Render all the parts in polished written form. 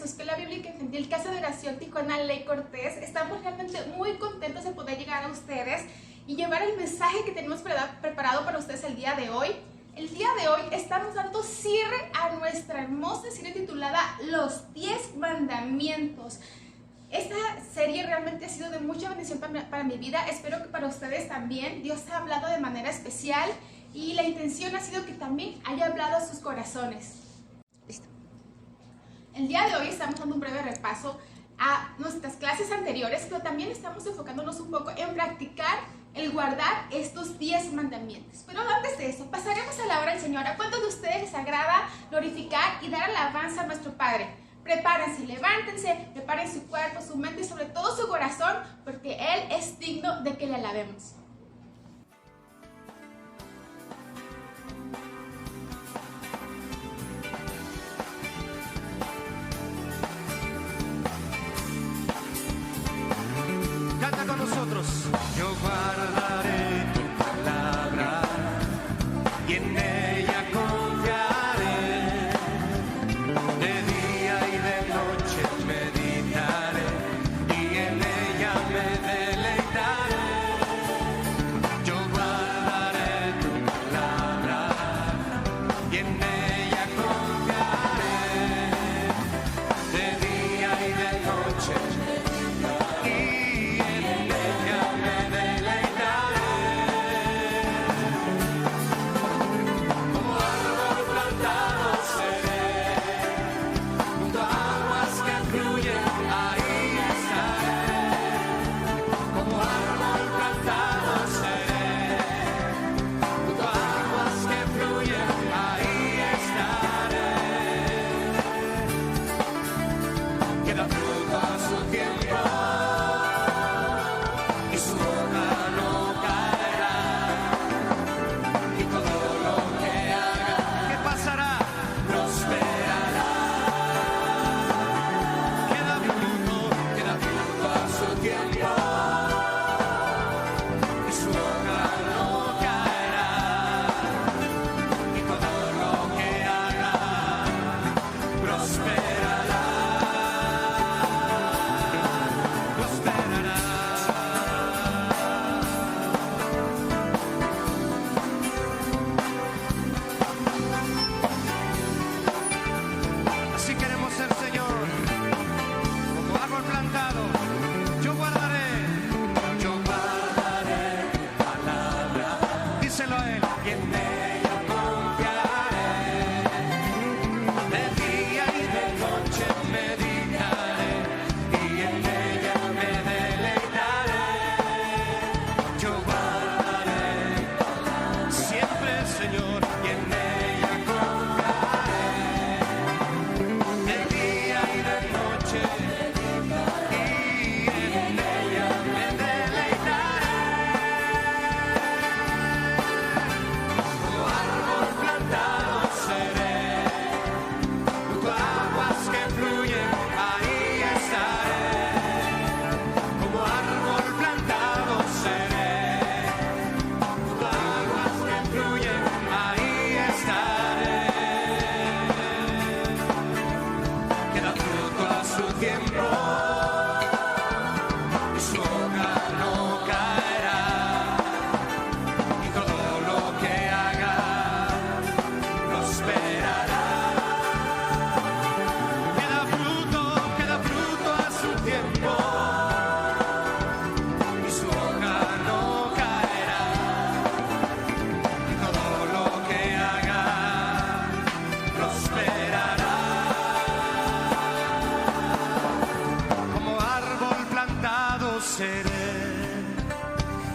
Jesús, que la Bíblica Infantil Casa de Oración Tijuana Ley Cortés. Estamos realmente muy contentos de poder llegar a ustedes y llevar el mensaje que tenemos preparado para ustedes el día de hoy. El día de hoy estamos dando cierre a nuestra hermosa serie titulada Los 10 Mandamientos. Esta serie realmente ha sido de mucha bendición para mi vida. Espero que para ustedes también. Dios ha hablado de manera especial y la intención ha sido que también haya hablado a sus corazones. Listo. El día de hoy estamos dando un breve repaso a nuestras clases anteriores, pero también estamos enfocándonos un poco en practicar el guardar estos 10 mandamientos. Pero antes de eso, pasaremos a la obra del Señor. ¿A cuántos de ustedes les agrada glorificar y dar alabanza a nuestro Padre? Prepárense, levántense, preparen su cuerpo, su mente y sobre todo su corazón, porque Él es digno de que le alabemos. Canta con nosotros. Yo guardaré tu palabra y en ella confiaré. De día y de noche meditaré y en ella me deleitaré. Yo guardaré tu palabra y en ella confiaré. De día y de noche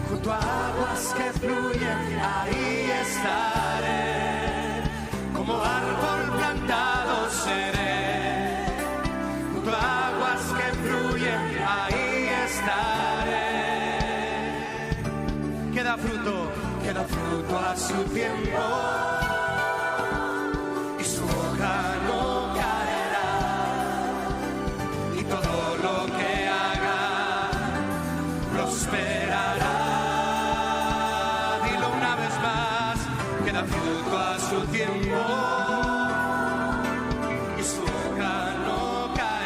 junto a aguas que fluyen, ahí estaré. Como árbol plantado seré, junto a aguas que fluyen, ahí estaré. Queda fruto a su tiempo, y su hoja no caerá, y todo lo que haga prosperará. Dilo una vez más, queda fruto a su tiempo, y su hoja no caerá.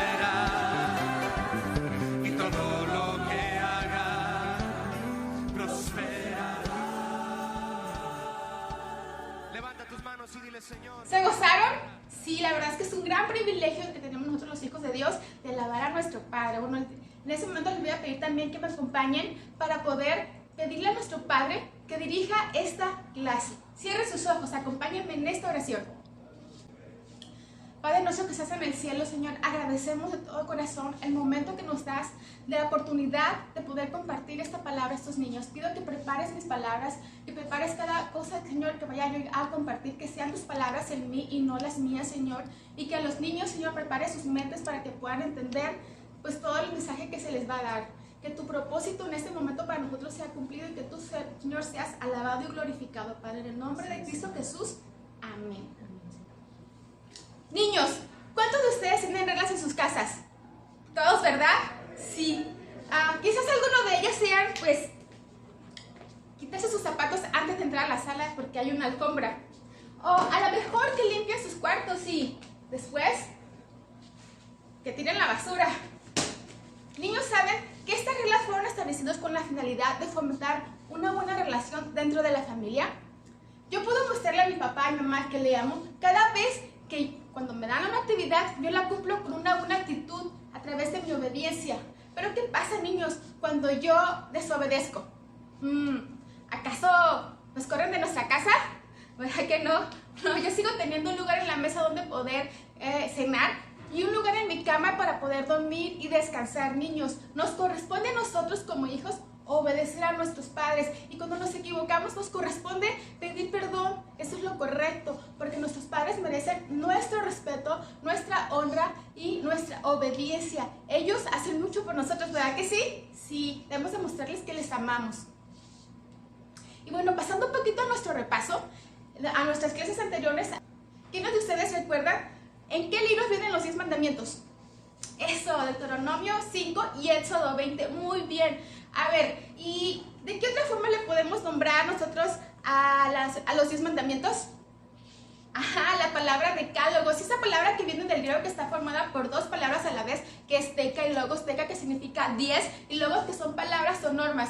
gustaron? Sí, la verdad es que es un gran privilegio que tenemos nosotros los hijos de Dios de alabar a nuestro Padre. Bueno, en ese momento les voy a pedir también que me acompañen para poder pedirle a nuestro Padre que dirija esta clase. Cierre sus ojos, acompáñenme en esta oración. Padre nuestro que estás en el cielo, Señor, agradecemos de todo corazón el momento que nos das de la oportunidad de poder compartir esta palabra a estos niños. Pido que prepares mis palabras, que prepares cada cosa, Señor, que vaya yo a compartir, que sean tus palabras en mí y no las mías, Señor. Y que a los niños, Señor, prepare sus mentes para que puedan entender pues todo el mensaje que se les va a dar. Que tu propósito en este momento para nosotros sea cumplido y que tú, Señor, seas alabado y glorificado, Padre. En el nombre de Cristo Jesús. Amén. Niños, ¿cuántos de ustedes tienen reglas en sus casas? ¿Todos, verdad? Sí. Quizás algunos de ellos sean, pues, quitarse sus zapatos antes de entrar a la sala porque hay una alfombra. O a lo mejor que limpien sus cuartos y después que tiren la basura. Niños saben que estas reglas fueron establecidas con la finalidad de fomentar una buena relación dentro de la familia. Yo puedo mostrarle a mi papá y mamá que le amo cada vez que cuando me dan una actividad, yo la cumplo con una buena actitud a través de mi obediencia. Pero ¿qué pasa, niños, cuando yo desobedezco? ¿Acaso nos corren de nuestra casa? ¿Verdad que no? No, yo sigo teniendo un lugar en la mesa donde poder cenar y un lugar en mi cama para poder dormir y descansar, niños. Nos corresponde a nosotros como hijos obedecer a nuestros padres, y cuando nos equivocamos nos corresponde pedir perdón. Eso es lo correcto, porque nuestros padres merecen nuestro respeto, nuestra honra y nuestra obediencia. Ellos hacen mucho por nosotros, ¿verdad que sí? Sí, debemos demostrarles que les amamos. Y bueno, pasando un poquito a nuestro repaso, a nuestras clases anteriores, ¿quiénes de ustedes recuerdan en qué libros vienen los 10 mandamientos? Eso, Deuteronomio 5 y Éxodo 20, muy bien. A ver, ¿y de qué otra forma le podemos nombrar nosotros a los 10 mandamientos? Ajá, la palabra decálogos, esa palabra que viene del griego que está formada por dos palabras a la vez, que es teca y logos, teca que significa 10 y logos que son palabras o normas.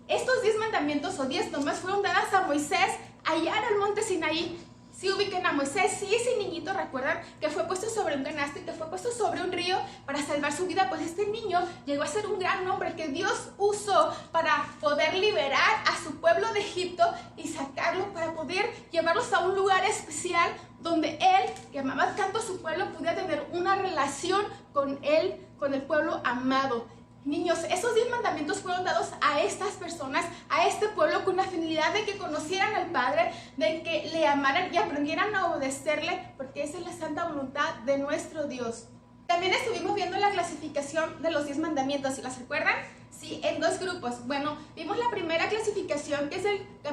Estos 10 mandamientos o 10 normas fueron dadas a Moisés allá en el monte Sinaí. Si ubican a Moisés, sí, ese niñito, ¿recuerdan? Que fue puesto sobre un canasto y que fue puesto sobre un río para salvar su vida. Pues este niño llegó a ser un gran hombre que Dios usó para poder liberar a su pueblo de Egipto y sacarlo para poder llevarlos a un lugar especial donde él, que amaba tanto a su pueblo, pudiera tener una relación con él, con el pueblo amado. Niños, esos 10 mandamientos fueron dados a estas personas, a este pueblo, con la finalidad de que conocieran al Padre, de que le amaran y aprendieran a obedecerle, porque esa es la santa voluntad de nuestro Dios. También estuvimos viendo la clasificación de los 10 mandamientos, ¿sí las recuerdan? Sí, en dos grupos. Bueno, vimos la primera clasificación, que es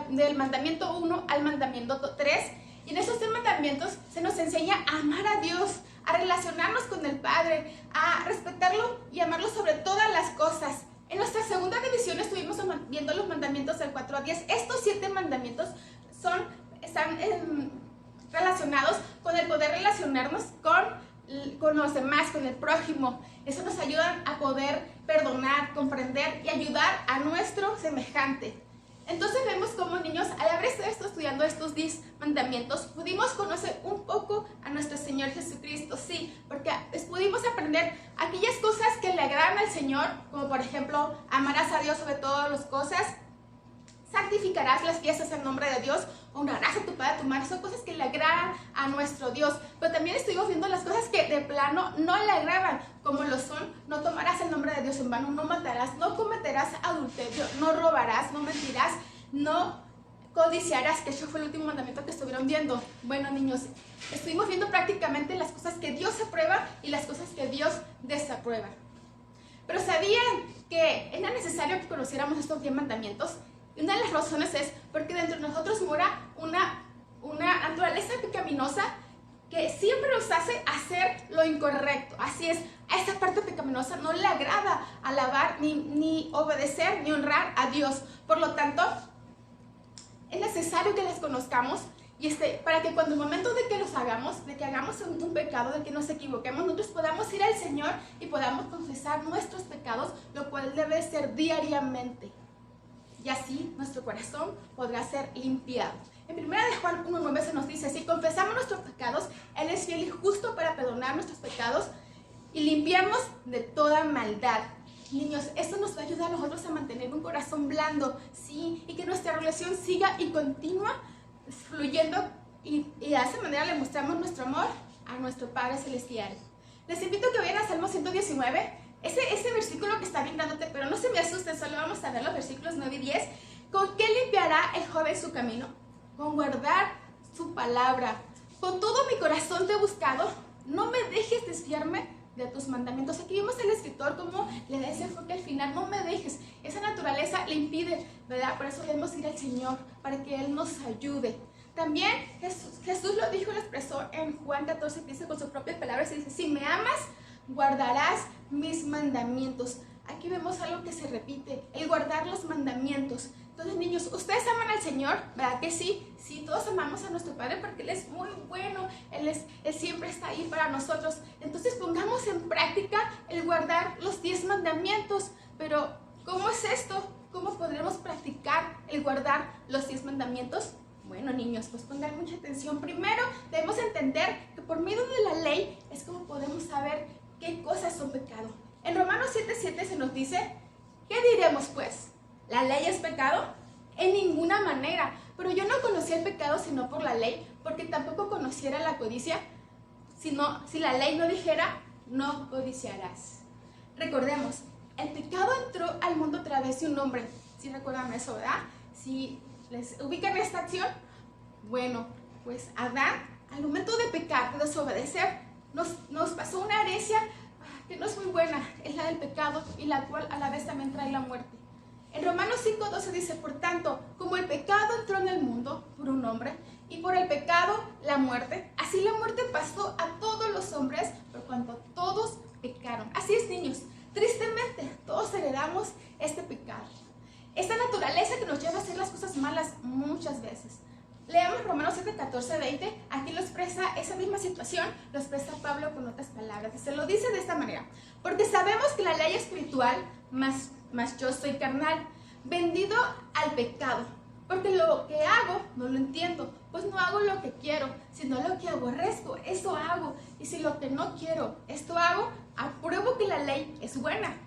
del mandamiento 1 al mandamiento 3, y en esos 10 mandamientos se nos enseña a amar a Dios, a relacionarnos con el Padre, a respetarlo y amarlo sobre todas las cosas. En nuestra segunda división estuvimos viendo los mandamientos del 4 a 10. Estos 7 mandamientos están relacionados con el poder relacionarnos con los demás, con el prójimo. Eso nos ayuda a poder perdonar, comprender y ayudar a nuestro semejante. Entonces vemos cómo, niños, al haber estado estudiando estos 10 mandamientos, pudimos conocer un poco a nuestro Señor Jesucristo, sí, porque pudimos aprender aquellas cosas que le agradan al Señor, como por ejemplo, amarás a Dios sobre todas las cosas, santificarás las fiestas en nombre de Dios, honrarás a tu padre y a tu madre. Son cosas que le agradan a nuestro Dios. Pero también estuvimos viendo las cosas que de plano no le agradan, como lo son: no tomarás el nombre de Dios en vano, no matarás, no cometerás adulterio, no robarás, no mentirás, no codiciarás, que eso fue el último mandamiento que estuvieron viendo. Bueno, niños, estuvimos viendo prácticamente las cosas que Dios aprueba y las cosas que Dios desaprueba. Pero ¿sabían que era necesario que conociéramos estos 10 mandamientos? Y una de las razones es porque dentro de nosotros mora una naturaleza pecaminosa que siempre nos hace hacer lo incorrecto. Así es, a esta parte pecaminosa no le agrada alabar, ni obedecer, ni honrar a Dios. Por lo tanto, es necesario que las conozcamos y para que cuando el momento de que los hagamos, de que hagamos un pecado, de que nos equivoquemos, nosotros podamos ir al Señor y podamos confesar nuestros pecados, lo cual debe ser diariamente. Y así nuestro corazón podrá ser limpiado. En 1 de Juan 1:9 se nos dice, si confesamos nuestros pecados, Él es fiel y justo para perdonar nuestros pecados y limpiarnos de toda maldad. Niños, esto nos va a ayudar a nosotros a mantener un corazón blando, sí, y que nuestra relación siga y continúa fluyendo y de esa manera le mostramos nuestro amor a nuestro Padre Celestial. Les invito a que vayan a Salmo 119, ese versículo que está bien grandote, pero no se me asusten, solo vamos a ver los versículos 9 y 10. ¿Con qué limpiará el joven su camino? Con guardar su palabra. Con todo mi corazón te he buscado, no me dejes desviarme de tus mandamientos. Aquí vimos al escritor como le da ese enfoque al final, no me dejes. Esa naturaleza le impide, ¿verdad? Por eso debemos ir al Señor, para que Él nos ayude. También Jesús lo dijo y lo expresó en Juan 14, dice con sus propias palabras, y dice, si me amas, guardarás mis mandamientos. Aquí vemos algo que se repite, el guardar los mandamientos. Entonces, niños, ¿ustedes aman al Señor? ¿Verdad que sí? Sí, todos amamos a nuestro Padre porque Él es muy bueno, Él siempre está ahí para nosotros. Entonces, pongamos en práctica el guardar los 10 mandamientos. Pero, ¿cómo es esto? ¿Cómo podremos practicar el guardar los 10 mandamientos? Bueno, niños, pues pongan mucha atención. Primero, debemos entender que por medio de la ley es como podemos saber qué cosas son pecado. En Romanos 7:7 se nos dice, ¿qué diremos pues? ¿La ley es pecado? En ninguna manera. Pero yo no conocía el pecado sino por la ley, porque tampoco conociera la codicia, si la ley no dijera, no codiciarás. Recordemos, el pecado entró al mundo a través de un hombre. ¿Sí recuerdan eso, verdad? Si les ubican esta acción, bueno, pues Adán, al momento de pecar, de desobedecer, nos pasó una herencia que no es muy buena, es la del pecado y la cual a la vez también trae la muerte. En Romanos 5:12 dice, por tanto, como el pecado entró en el mundo por un hombre y por el pecado la muerte, así la muerte pasó a todos los hombres por cuanto todos pecaron. Así es, niños, tristemente todos heredamos este pecado, esta naturaleza que nos lleva a hacer las cosas malas muchas veces. Leamos Romanos 7:14-20, aquí lo expresa esa misma situación, lo expresa Pablo con otras palabras, y se lo dice de esta manera, porque sabemos que la ley espiritual, mas yo soy carnal, vendido al pecado, porque lo que hago no lo entiendo, pues no hago lo que quiero, sino lo que aborrezco, eso hago, y si lo que no quiero, esto hago, apruebo que la ley es buena,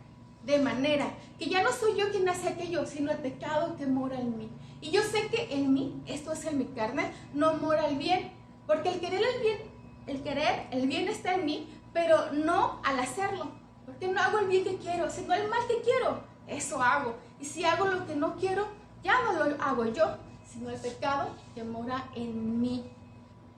de manera que ya no soy yo quien hace aquello, sino el pecado que mora en mí. Y yo sé que en mí, esto es en mi carne, no mora el bien, porque el querer el bien está en mí, pero no al hacerlo, porque no hago el bien que quiero, sino el mal que quiero, eso hago. Y si hago lo que no quiero, ya no lo hago yo, sino el pecado que mora en mí.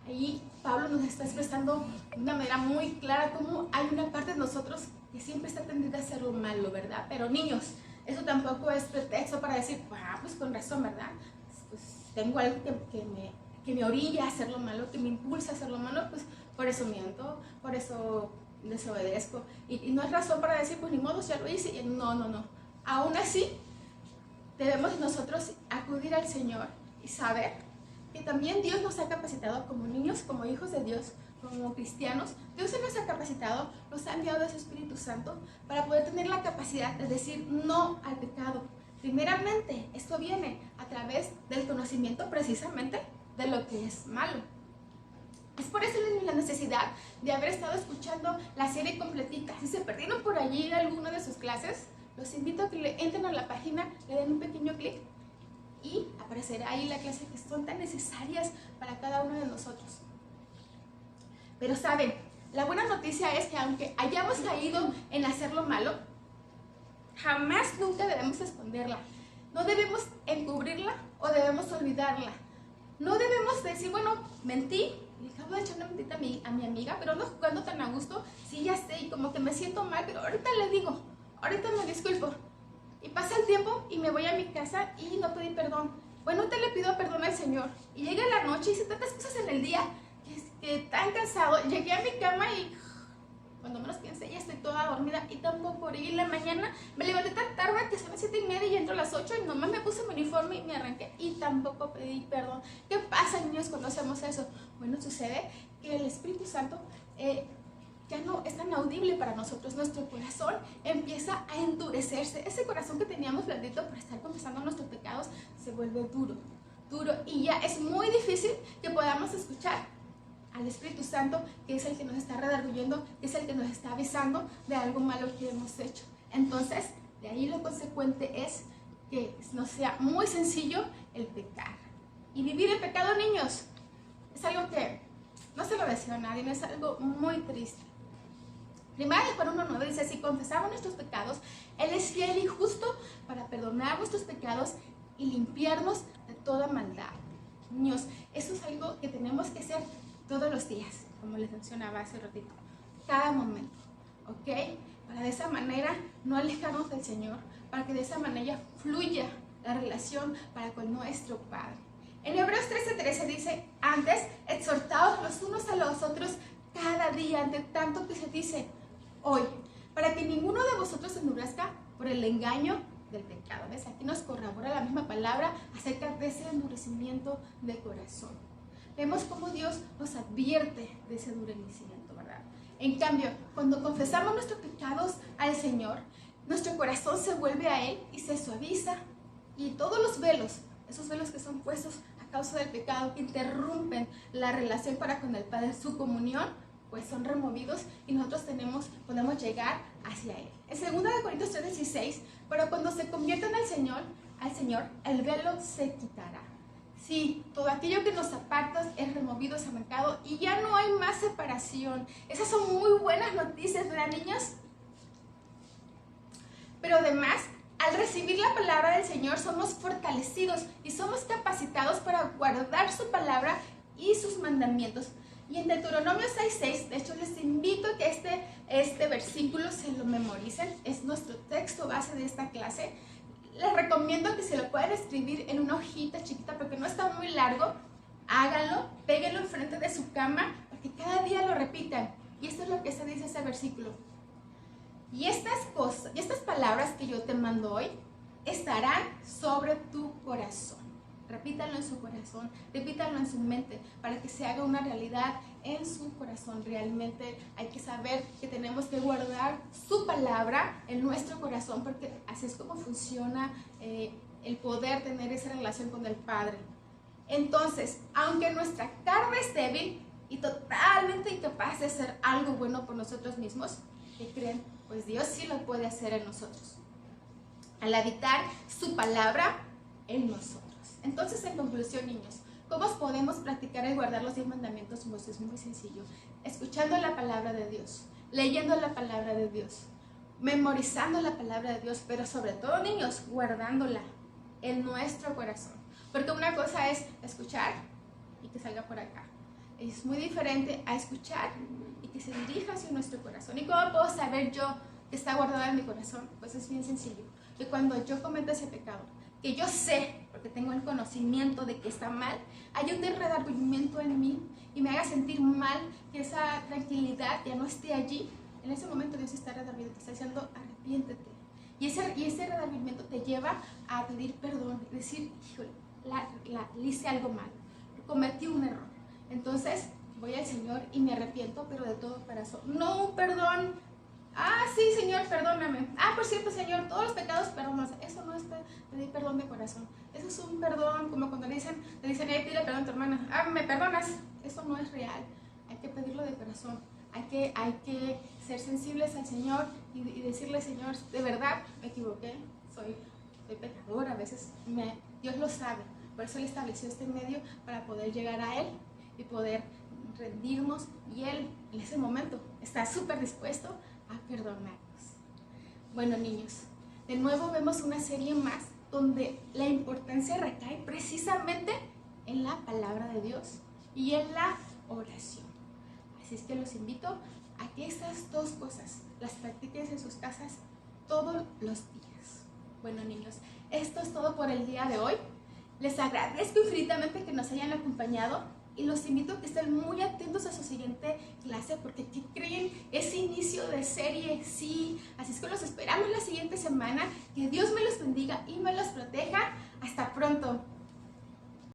Ahí Pablo nos está expresando de una manera muy clara cómo hay una parte de nosotros que siempre está tendida a hacer lo malo, ¿verdad? Pero niños, eso tampoco es pretexto para decir, pues con razón, ¿verdad? Pues tengo algo que me orilla a hacer lo malo, que me impulsa a hacer lo malo, pues por eso miento, por eso desobedezco. Y no es razón para decir, pues ni modo, ya lo hice. No. Aún así, debemos nosotros acudir al Señor y saber que también Dios nos ha capacitado como niños, como hijos de Dios, como cristianos. Dios se nos ha capacitado, nos ha enviado a su Espíritu Santo para poder tener la capacidad de decir no al pecado. Primeramente, esto viene a través del conocimiento precisamente de lo que es malo. Es por eso la necesidad de haber estado escuchando la serie completita. Si se perdieron por allí en alguna de sus clases, los invito a que entren a la página, le den un pequeño clic y aparecerá ahí la clase que son tan necesarias para cada uno de nosotros. Pero saben, la buena noticia es que aunque hayamos caído en hacer lo malo, jamás nunca debemos esconderla. No debemos encubrirla o debemos olvidarla. No debemos decir, bueno, mentí, le acabo de echar una mentita a mi amiga, pero no jugando tan a gusto, sí, ya sé, y como que me siento mal, pero ahorita le digo, ahorita me disculpo. Y pasa el tiempo y me voy a mi casa y no pedí perdón. Bueno, te le pido perdón al Señor. Y llega la noche y hice tantas cosas en el día que tan cansado. Llegué a mi cama y cuando menos pensé ya estoy toda dormida y tampoco oré. Y en la mañana me levanté tan tarde que son las 7:30 y entro a las 8 y nomás me puse mi uniforme y me arranqué y tampoco pedí perdón. ¿Qué pasa, niños, cuando hacemos eso? Bueno, sucede que el Espíritu Santo ya no es tan audible para nosotros. Nuestro corazón empieza a endurecerse. Ese corazón que teníamos blandito por estar confesando nuestros pecados se vuelve duro. duro y ya es muy difícil que podamos escuchar al Espíritu Santo, que es el que nos está redarguyendo, que es el que nos está avisando de algo malo que hemos hecho. Entonces, de ahí lo consecuente es que nos sea muy sencillo el pecar. Y vivir en pecado, niños, es algo que no se lo deseo a nadie, no es algo muy triste. Primera de Juan 1:9 dice, si confesamos nuestros pecados, Él es fiel y justo para perdonar nuestros pecados y limpiarnos de toda maldad. Niños, eso es algo que tenemos que hacer todos los días, como les mencionaba hace ratito, cada momento, ¿ok? Para de esa manera no alejarnos del Señor, para que de esa manera fluya la relación para con nuestro Padre. En Hebreos 13:13 dice, antes, exhortaos los unos a los otros cada día, ante tanto que se dice hoy, para que ninguno de vosotros se endurezca por el engaño del pecado. ¿Ves? Aquí nos corrobora la misma palabra acerca de ese endurecimiento de corazón. Vemos cómo Dios nos advierte de ese endurecimiento, ¿verdad? En cambio, cuando confesamos nuestros pecados al Señor, nuestro corazón se vuelve a Él y se suaviza. Y todos los velos, esos velos que son puestos a causa del pecado, que interrumpen la relación para con el Padre, su comunión, pues son removidos y nosotros podemos llegar hacia Él. En 2 Corintios 3:16, pero cuando se conviertan al Señor, el velo se quitará. Sí, todo aquello que nos aparta es removido, es arrancado y ya no hay más separación. Esas son muy buenas noticias, ¿verdad, niños? Pero además, al recibir la palabra del Señor, somos fortalecidos y somos capacitados para guardar su palabra y sus mandamientos. Y en Deuteronomio 6:6, de hecho les invito a que este versículo se lo memoricen, es nuestro texto base de esta clase. Les recomiendo que se lo puedan escribir en una hojita chiquita porque no está muy largo. Háganlo, péguenlo enfrente de su cama para que cada día lo repitan. Y esto es lo que se dice ese versículo. Y estas palabras que yo te mando hoy estarán sobre tu corazón. Repítanlo en su corazón, repítanlo en su mente para que se haga una realidad en su corazón. Realmente hay que saber que tenemos que guardar su palabra en nuestro corazón porque así es como funciona el poder tener esa relación con el Padre. Entonces, aunque nuestra carne es débil y totalmente incapaz de hacer algo bueno por nosotros mismos, ¿qué creen? Pues Dios sí lo puede hacer en nosotros, al habitar su palabra en nosotros. Entonces, en conclusión, niños, ¿cómo podemos practicar el guardar los 10 mandamientos? Pues es muy sencillo, escuchando la palabra de Dios, leyendo la palabra de Dios, memorizando la palabra de Dios, pero sobre todo, niños, guardándola en nuestro corazón. Porque una cosa es escuchar y que salga por acá. Es muy diferente a escuchar y que se dirija hacia nuestro corazón. ¿Y cómo puedo saber yo que está guardada en mi corazón? Pues es bien sencillo. Que cuando yo cometo ese pecado, que yo sé, porque tengo el conocimiento de que está mal, hay un redargüimiento en mí y me haga sentir mal, que esa tranquilidad ya no esté allí. En ese momento Dios está redarguyendo, te está diciendo arrepiéntete. Y ese redargüimiento te lleva a pedir perdón, decir, híjole, le hice algo mal, cometí un error. Entonces voy al Señor y me arrepiento, pero de todo corazón. No un perdón, sí, Señor, perdóname. Por cierto, Señor, todos los pecados perdónanos. Eso no es pedir perdón de corazón. Eso es un perdón, como cuando te dicen, pide perdón a tu hermana. ¿Me perdonas? Eso no es real. Hay que pedirlo de corazón. Hay que ser sensibles al Señor y decirle, Señor, de verdad me equivoqué. Soy pecador, a veces Dios lo sabe. Por eso Él estableció este medio para poder llegar a Él y poder rendirnos. Y Él, en ese momento, está súper dispuesto a perdonarnos. Bueno, niños, de nuevo vemos una serie más donde la importancia recae precisamente en la palabra de Dios y en la oración. Así es que los invito a que estas dos cosas las practiquen en sus casas todos los días. Bueno, niños, esto es todo por el día de hoy. Les agradezco infinitamente que nos hayan acompañado y los invito a que estén muy atentos a su siguiente clase porque ¿qué creen? Es inicio de serie, sí. Así es que los esperamos la siguiente semana. Que Dios me los bendiga y me los proteja. Hasta pronto.